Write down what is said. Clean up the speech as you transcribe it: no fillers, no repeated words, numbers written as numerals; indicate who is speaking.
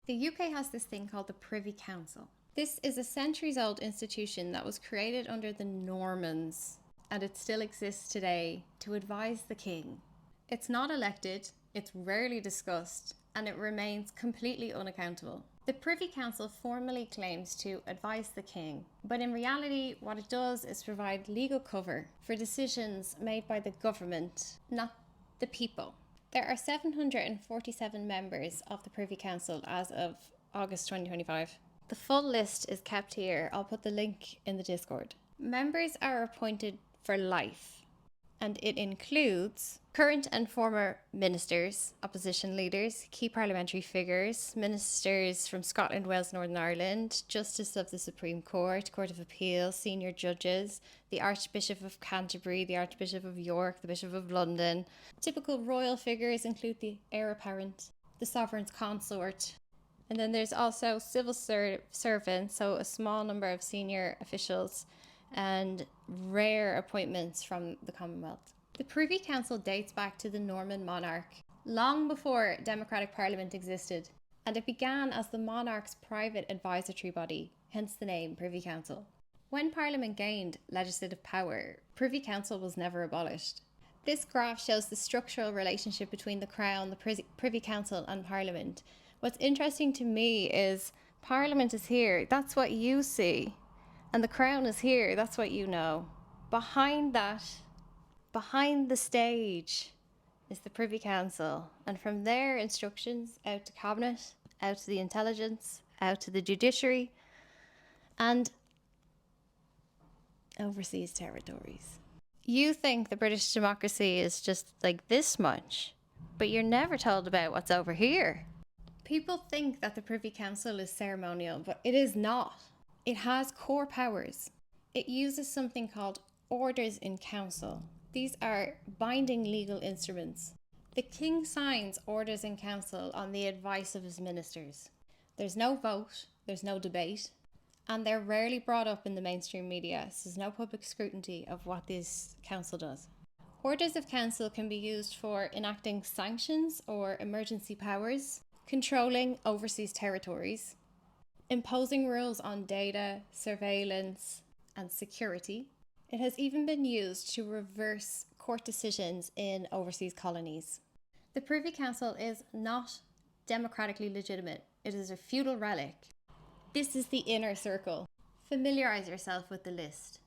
Speaker 1: The UK has this thing called the Privy Council. This is a centuries-old institution that was created under the Normans, and it still exists today to advise the king. It's not elected, it's rarely discussed, and it remains completely unaccountable. The Privy Council formally claims to advise the king, but in reality, what it does is provide legal cover for decisions made by the government, not the people. There are 747 members of the Privy Council as of August 2025. The full list is kept here. I'll put the link in the Discord. Members are appointed for life, and it includes current and former ministers, opposition leaders, key parliamentary figures, ministers from Scotland, Wales, Northern Ireland, Justice of the Supreme Court, Court of Appeal, senior judges, the Archbishop of Canterbury, the Archbishop of York, the Bishop of London. Typical royal figures include the heir apparent, the sovereign's consort, and then there's also civil servants, so a small number of senior officials, and rare appointments from the Commonwealth. The Privy Council dates back to the Norman monarch, long before democratic parliament existed, and it began as the monarch's private advisory body, hence the name Privy Council. When Parliament gained legislative power, Privy Council was never abolished. This graph shows the structural relationship between the Crown, the Privy Council and Parliament. What's interesting to me is Parliament is here, that's what you see, and the Crown is here, that's what you know. Behind that, behind the stage, is the Privy Council, and from there instructions out to Cabinet, out to the intelligence, out to the judiciary, and overseas territories. You think the British democracy is just like this much, but you're never told about what's over here. People think that the Privy Council is ceremonial, but it is not. It has core powers. It uses something called orders in council. These are binding legal instruments. The king signs orders in council on the advice of his ministers. There's no vote, there's no debate, and they're rarely brought up in the mainstream media, so there's no public scrutiny of what this council does. Orders of council can be used for enacting sanctions or emergency powers, controlling overseas territories, imposing rules on data, surveillance, and security. It has even been used to reverse court decisions in overseas colonies. The Privy Council is not democratically legitimate. It is a feudal relic. This is the inner circle. Familiarise yourself with the list.